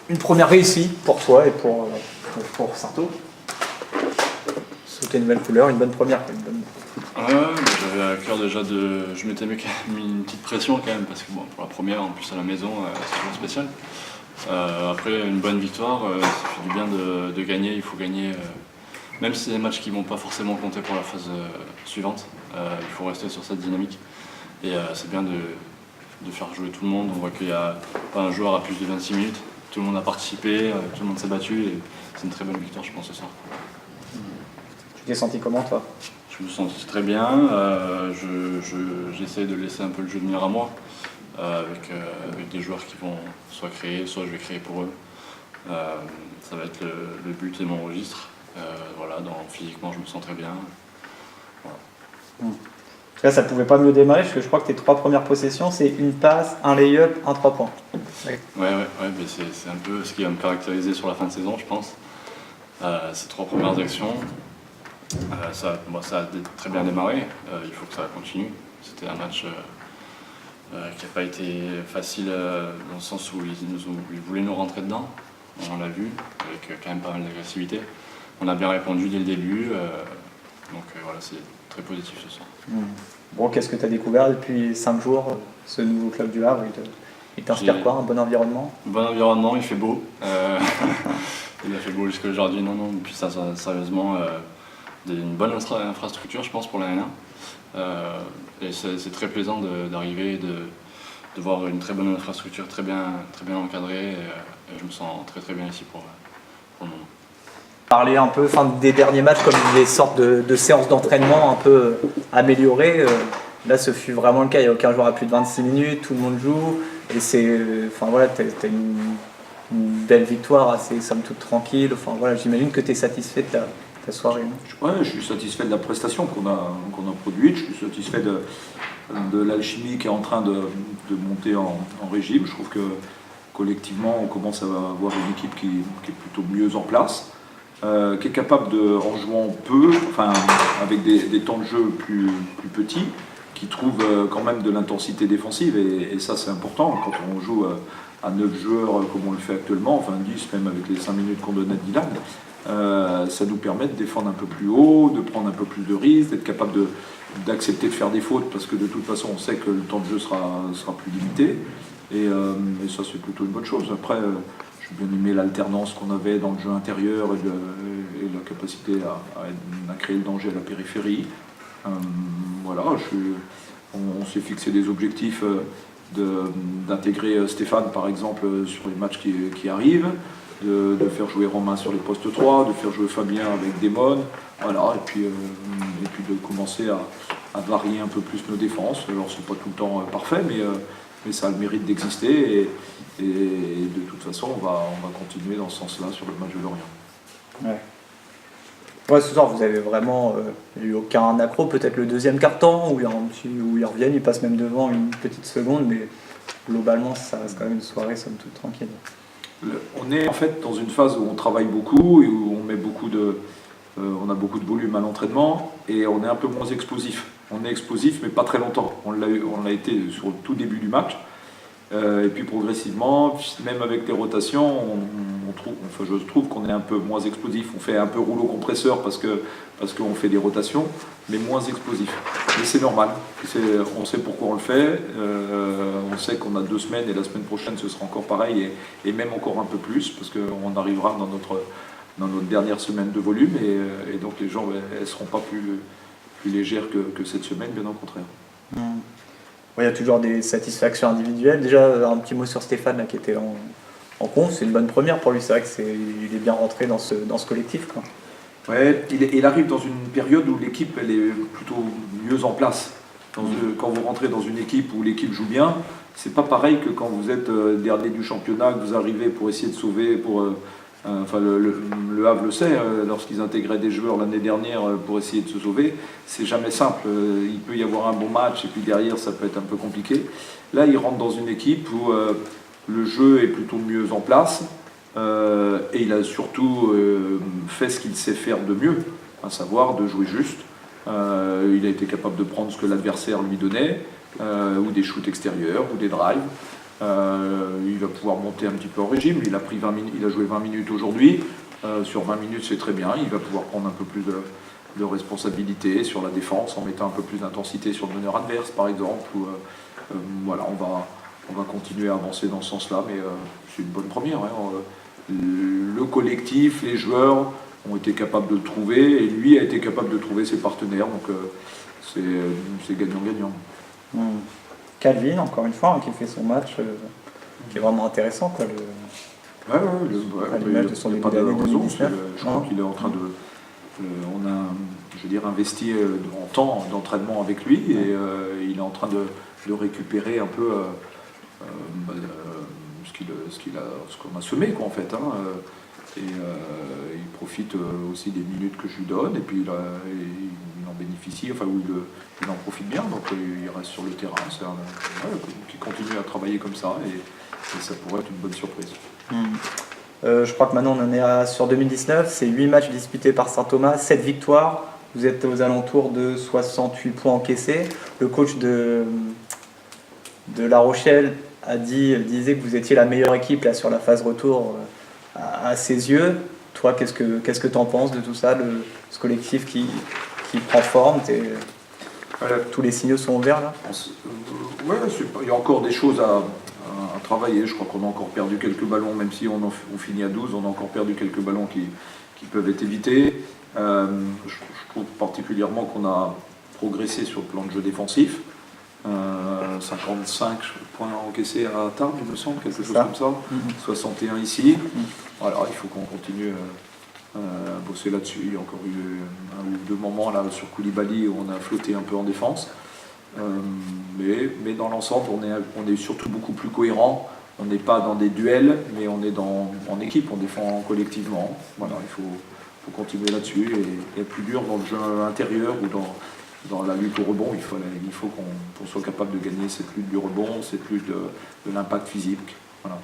Une première réussite pour toi et pour Sarto. Sous tes nouvelles couleurs, une bonne première. J'avais à cœur déjà je m'étais mis une petite pression quand même, parce que bon, pour la première, en plus à la maison, c'est toujours spécial. Après, une bonne victoire, ça fait du bien de gagner. Il faut gagner, même si c'est des matchs qui ne vont pas forcément compter pour la phase suivante. Il faut rester sur cette dynamique. Et c'est bien de faire jouer tout le monde. On voit qu'il n'y a pas un joueur à plus de 26 minutes. Tout le monde a participé, tout le monde s'est battu. Et c'est une très bonne victoire, je pense, ce soir. Tu t'es senti comment, toi? Je me sens très bien. J'essaie de laisser un peu le jeu venir à moi. Avec des joueurs qui vont soit créer, soit je vais créer pour eux. Ça va être le but et mon registre. Physiquement, je me sens très bien. Voilà. Là, ça ne pouvait pas mieux démarrer, parce que je crois que tes 3 premières possessions, c'est une passe, un lay-up, un 3 points. Ouais, mais c'est un peu ce qui va me caractériser sur la fin de saison, je pense. Ces 3 premières actions, ça a très bien démarré. Il faut que ça continue. C'était un match qui n'a pas été facile dans le sens où ils voulaient nous rentrer dedans. On l'a vu, avec quand même pas mal d'agressivité. On a bien répondu dès le début. Voilà, c'est très positif ce soir. Bon, qu'est-ce que tu as découvert depuis 5 jours, ce nouveau club du Havre? Il t'inspire quoi? Un bon environnement? Bon environnement, il fait beau. Il a fait beau jusqu'à aujourd'hui. Non, puis ça, sérieusement, une bonne infrastructure, je pense, pour la N1. Et c'est très plaisant d'arriver et de voir une très bonne infrastructure, très bien encadrée. Et je me sens très bien ici pour le moment. Parler un peu des derniers matchs comme des sortes de séances d'entraînement un peu améliorées. Là, ce fut vraiment le cas. Il n'y a aucun joueur à plus de 26 minutes, tout le monde joue. Et t'as une belle victoire assez, somme toute, tranquille. J'imagine que tu es satisfait de ta soirée. Ouais, je suis satisfait de la prestation qu'on a produite. Je suis satisfait de l'alchimie qui est en train de monter en régime. Je trouve que collectivement, on commence à avoir une équipe qui est plutôt mieux en place. Qui est capable en jouant peu, avec des temps de jeu plus petits, qui trouve quand même de l'intensité défensive, et ça c'est important quand on joue à 9 joueurs comme on le fait actuellement, 10 même avec les 5 minutes qu'on donne à Dylan. Ça nous permet de défendre un peu plus haut, de prendre un peu plus de risques, d'être capable d'accepter de faire des fautes, parce que de toute façon on sait que le temps de jeu sera plus limité, et ça c'est plutôt une bonne chose. Après, j'ai bien aimé l'alternance qu'on avait dans le jeu intérieur et la capacité à créer le danger à la périphérie. On s'est fixé des objectifs d'intégrer Stéphane par exemple sur les matchs qui arrivent, de faire jouer Romain sur les postes 3, de faire jouer Fabien avec Démon, et puis de commencer à varier un peu plus nos défenses. Alors c'est pas tout le temps parfait, mais ça a le mérite d'exister, et de toute façon on va continuer dans ce sens-là sur le match de Lorient. Ouais, ce soir vous avez vraiment eu aucun accro, peut-être le deuxième quart-temps où ils reviennent, ils passent même devant une petite seconde, mais globalement ça reste quand même une soirée somme toute tranquille. On est en fait dans une phase où on travaille beaucoup et où on met on a beaucoup de volume à l'entraînement, et on est un peu moins explosif. On est explosif mais pas très longtemps. On l'a été sur le tout début du match. Et puis progressivement, même avec les rotations, je trouve qu'on est un peu moins explosif. On fait un peu rouleau compresseur parce qu'on fait des rotations, mais moins explosif. Mais c'est normal. On sait pourquoi on le fait. On sait qu'on a 2 semaines, et la semaine prochaine ce sera encore pareil, et même encore un peu plus, parce qu'on arrivera dans notre dernière semaine de volume, et donc les jambes elles seront pas plus légères que cette semaine, bien au contraire. Il y a toujours des satisfactions individuelles. Déjà, un petit mot sur Stéphane là, qui était en conf, c'est une bonne première pour lui. C'est vrai qu'il est bien rentré dans ce collectif, quoi. Ouais, il arrive dans une période où l'équipe elle est plutôt mieux en place. Quand vous rentrez dans une équipe où l'équipe joue bien, c'est pas pareil que quand vous êtes dernier du championnat, que vous arrivez pour essayer de sauver. Le Havre le sait, lorsqu'ils intégraient des joueurs l'année dernière pour essayer de se sauver, c'est jamais simple. Il peut y avoir un bon match et puis derrière ça peut être un peu compliqué. Là, il rentre dans une équipe où le jeu est plutôt mieux en place, et il a surtout fait ce qu'il sait faire de mieux, à savoir de jouer juste, Il a été capable de prendre ce que l'adversaire lui donnait, ou des shoots extérieurs, ou des drives. Il va pouvoir monter un petit peu en régime. Il a joué 20 minutes aujourd'hui. Sur 20 minutes, c'est très bien. Il va pouvoir prendre un peu plus de responsabilité sur la défense en mettant un peu plus d'intensité sur le meneur adverse, par exemple. Voilà, on va continuer à avancer dans ce sens-là, mais c'est une bonne première. Le collectif, les joueurs ont été capables de le trouver, et lui a été capable de trouver ses partenaires, donc c'est gagnant-gagnant. Calvin, encore une fois, qui fait son match, qui est vraiment intéressant, quoi. À l'image de son début d'année 2019. Je crois qu'il est en train de... on a, je veux dire, investi en temps d'entraînement avec lui, et il est en train de récupérer un peu ce qu'on a semé, quoi, en fait. Il profite aussi des minutes que je lui donne, et puis il en bénéficie, enfin, il en profite bien, donc il reste sur le terrain. Qui continue à travailler comme ça, et ça pourrait être une bonne surprise. Je crois que maintenant on en est sur 2019, c'est 8 matchs disputés par Saint-Thomas, 7 victoires, vous êtes aux alentours de 68 points encaissés. Le coach de La Rochelle disait que vous étiez la meilleure équipe là, sur la phase retour à ses yeux. Toi, qu'est-ce que tu en penses de tout ça, ce collectif qui prend forme tous les signaux sont ouverts là? Ouais, il y a encore des choses à travailler. Je crois qu'on a encore perdu quelques ballons, même si on finit à 12, on a encore perdu quelques ballons qui peuvent être évités. Je trouve particulièrement qu'on a progressé sur le plan de jeu défensif. 55 points encaissés à Tarbes, il me semble, quelque chose comme ça. 61 ici. Voilà, il faut qu'on continue à bosser là-dessus. Il y a encore eu un ou deux moments là sur Koulibaly où on a flotté un peu en défense. Mais dans l'ensemble, on est surtout beaucoup plus cohérent. On n'est pas dans des duels, mais on est en équipe, on défend collectivement. Voilà, il faut continuer là-dessus et être plus dur dans le jeu intérieur ou dans la lutte au rebond. Il faut qu'on soit capable de gagner cette lutte du rebond, cette lutte de l'impact physique. Voilà.